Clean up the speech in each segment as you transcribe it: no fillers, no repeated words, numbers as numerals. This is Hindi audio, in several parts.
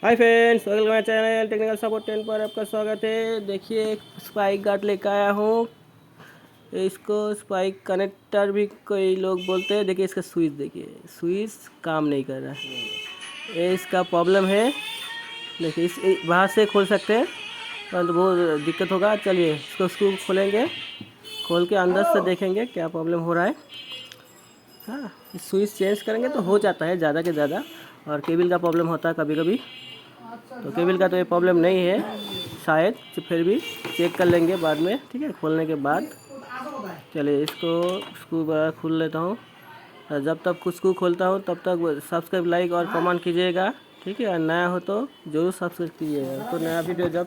Hi friends, welcome my channel technical support 10 पर आपका स्वागत है। देखिए, एक स्पाइक गार्ड लेकर आया हूँ। इसको स्पाइक कनेक्टर भी कोई लोग बोलते हैं। देखिए, इसका स्विच देखिए, स्विच काम नहीं कर रहा है। ये इसका प्रॉब्लम है। देखिए, इस बाहर से खोल सकते हैं परंतु बहुत दिक्कत होगा। चलिए, इसको स्क्रू खोलेंगे, खोल के अंदर से देखेंगे क्या प्रॉब्लम हो रहा है। हाँ, स्विच चेंज करेंगे तो हो जाता है ज़्यादा के ज़्यादा। और केबल का प्रॉब्लम होता है कभी कभी, तो केबल का तो ये प्रॉब्लम नहीं है शायद, तो फिर भी चेक कर लेंगे बाद में, ठीक है, खोलने के बाद। चलिए, इसको स्क्रू खोल लेता हूँ। जब तक कुछ स्क्रू खोलता हूँ तब तक सब्सक्राइब, लाइक और कमेंट कीजिएगा, ठीक है। और नया हो तो ज़रूर सब्सक्राइब कीजिएगा, तो नया वीडियो जब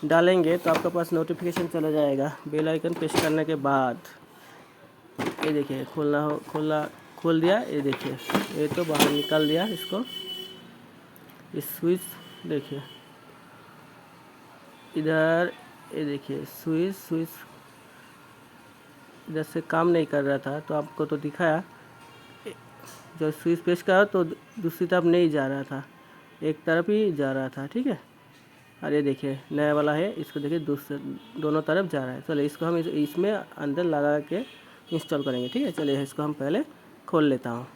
डालेंगे तो आपके पास नोटिफिकेशन चला जाएगा बेल आइकन प्रेस करने के बाद। ये देखिए, खोल दिया। ये देखिए, ये तो बाहर निकाल दिया इसको। इस स्विच देखिए इधर, ये देखिए स्विच इधर से काम नहीं कर रहा था, तो आपको तो दिखाया। जो स्विच प्रेस करा तो दूसरी तरफ नहीं जा रहा था, एक तरफ ही जा रहा था, ठीक है। और ये देखिए नया वाला है, इसको देखिए दूसरे दोनों तरफ जा रहा है। चलिए, इसको हम इसमें अंदर लगा के इंस्टॉल करेंगे, ठीक है। चलिए, इसको हम पहले खोल लेता हूँ।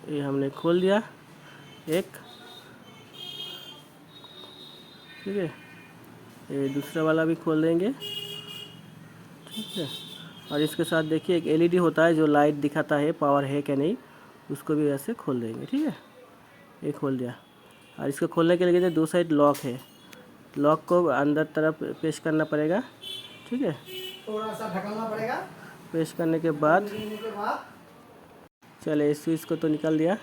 ये हमने खोल दिया एक, ठीक है। ये दूसरा वाला भी खोल देंगे, ठीक है। और इसके साथ देखिए एक एलईडी होता है जो लाइट दिखाता है पावर है क्या नहीं, उसको भी ऐसे खोल देंगे, ठीक है। ये खोल दिया। और इसको खोलने के लिए दो साइड लॉक है, लॉक को अंदर तरफ पेश करना पड़ेगा, ठीक है। थोड़ा सा ढकना पड़ेगा। पेश करने के बाद चले, इस स्विच को तो निकाल दिया।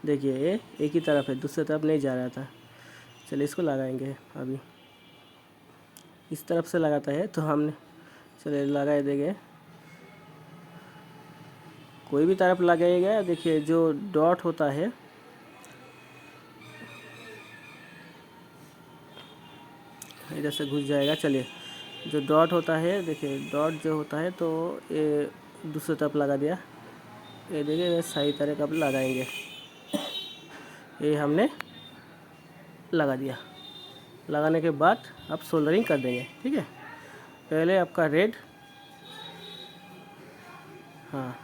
देखिए, ये एक ही तरफ है, दूसरी तरफ नहीं जा रहा था। चलिए, इसको लगाएंगे अभी। इस तरफ से लगाता है तो हमने, चलिए लगा देंगे। कोई भी तरफ लगाइएगा। देखिए, जो डॉट होता है, इधर से घुस जाएगा। चलिए, जो डॉट होता है, देखिए डॉट जो होता है, तो ये दूसरी तरफ लगा दिया। ये देखिए सही तरह का लगाएंगे। ये हमने लगा दिया। लगाने के बाद अब सोल्डरिंग कर देंगे, ठीक है। पहले आपका रेड, हाँ,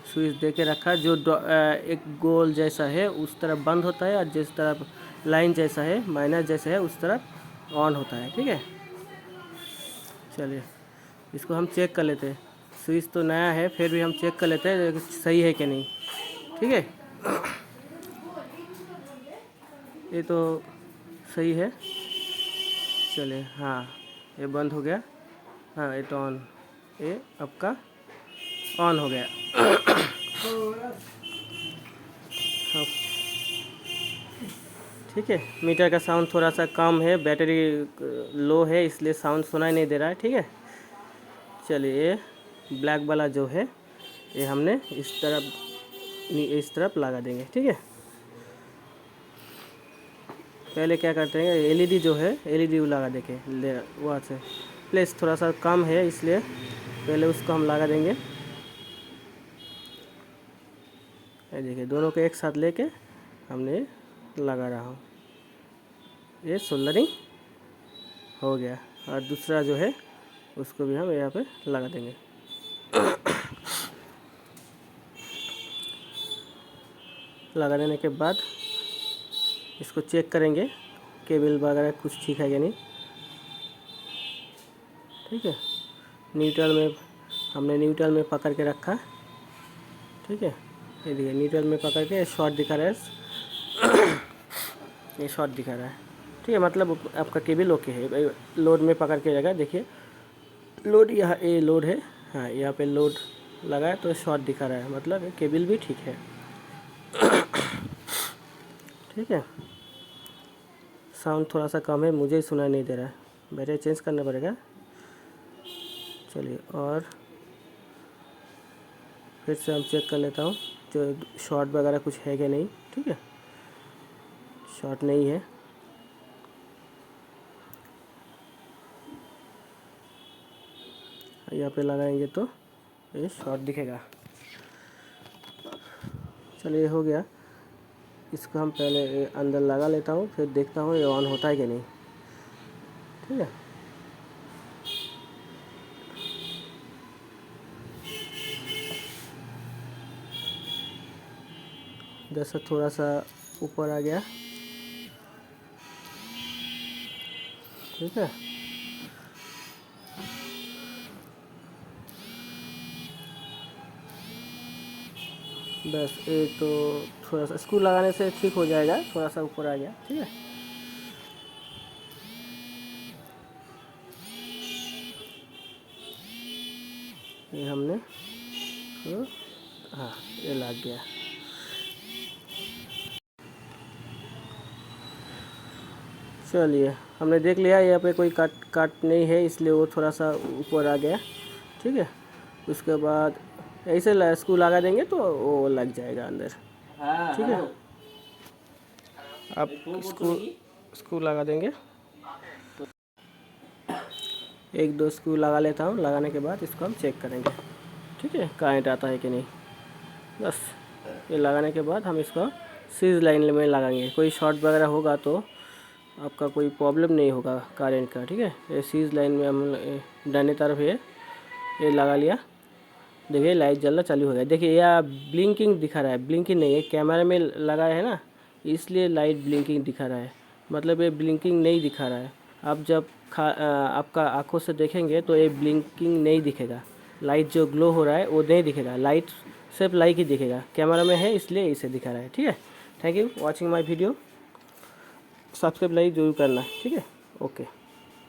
स्विच दे के रखा, जो एक गोल जैसा है उस तरफ बंद होता है, और जिस तरफ लाइन जैसा है, माइनस जैसा है, उस तरफ ऑन होता है, ठीक है। चलिए, इसको हम चेक कर लेते हैं। स्विच तो नया है, फिर भी हम चेक कर लेते हैं सही है कि नहीं, ठीक है। ये तो सही है। चलिए, हाँ, ये बंद हो गया। हाँ, ये तो ऑन, ये आपका ऑन हो गया। हाँ, ठीक है। मीटर का साउंड थोड़ा सा कम है, बैटरी लो है, इसलिए साउंड सुनाई नहीं दे रहा है, ठीक है। चलिए, ये ब्लैक वाला जो है, ये हमने इस तरफ लगा देंगे, ठीक है। पहले क्या करते हैं, एलईडी जो है, एलईडी लगा देंगे वहाँ से। प्लेस थोड़ा सा कम है, इसलिए पहले उसको हम लगा देंगे। ये देखिए, दोनों को एक साथ लेके हमने लगा रहा हूँ। ये सोल्डरिंग हो गया। और दूसरा जो है उसको भी हम यहाँ पे लगा देंगे। लगा देने के बाद इसको चेक करेंगे केबल वगैरह कुछ ठीक है या नहीं, ठीक है। न्यूट्रल में, हमने न्यूट्रल में पकड़ के रखा, ठीक है। ये देखिए, न्यूट्रल में पकड़ के शॉर्ट दिखा रहा है, ये शॉर्ट दिखा रहा है, ठीक है। मतलब आपका केबल ओके है। लोड में पकड़ के रहेगा, देखिए लोड यहाँ, ये लोड है, हाँ, यहाँ पे लोड लगा है तो शॉर्ट दिखा रहा है, मतलब केबल भी ठीक है, ठीक है। साउंड थोड़ा सा कम है, मुझे ही सुनाई नहीं दे रहा है, बैटरी चेंज करना पड़ेगा। चलिए, और फिर से हम चेक कर लेता हूँ जो शॉर्ट वगैरह कुछ है कि नहीं, ठीक है। शॉर्ट नहीं है। यहाँ पे लगाएंगे तो ये शॉर्ट दिखेगा। चलिए, हो गया। इसको हम पहले अंदर लगा लेता हूँ, फिर देखता हूँ ये ऑन होता है कि नहीं। ठीक है, जैसा थोड़ा सा ऊपर आ गया। ठीक है, बस ये तो थोड़ा सा स्क्रू लगाने से ठीक हो जाएगा, थोड़ा सा ऊपर आ गया। ठीक है, ये हमने तो, हाँ ये लग गया। चलिए, हमने देख लिया यहाँ पे कोई काट नहीं है, इसलिए वो थोड़ा सा ऊपर आ गया। ठीक है, उसके बाद ऐसे स्क्रू लगा देंगे तो वो लग जाएगा अंदर। ठीक है, आप स्क्रू लगा देंगे, एक दो स्क्रू लगा लेता हूँ, लगाने के बाद इसको हम चेक करेंगे। ठीक है, करंट आता है कि नहीं। बस ये लगाने के बाद हम इसको सीज लाइन में लगाएंगे, कोई शॉर्ट वगैरह होगा तो आपका कोई प्रॉब्लम नहीं होगा करंट का। ठीक है, ये सीज लाइन में हम दाहिने तरफ ये लगा लिया। देखिए लाइट जलना चालू हो गया। देखिए यह ब्लिंकिंग दिखा रहा है, ब्लिंकिंग नहीं है, कैमरा में लगाया है ना, इसलिए लाइट ब्लिंकिंग दिखा रहा है, मतलब ये ब्लिंकिंग नहीं दिखा रहा है। आप जब आपका आंखों से देखेंगे तो ये ब्लिंकिंग नहीं दिखेगा, लाइट जो ग्लो हो रहा है वो नहीं दिखेगा, लाइट सिर्फ लाइट ही दिखेगा। कैमरा में है इसलिए इसे दिखा रहा है। ठीक है, thank you watching my video, subscribe like जरूर करना। ठीक है, ओके।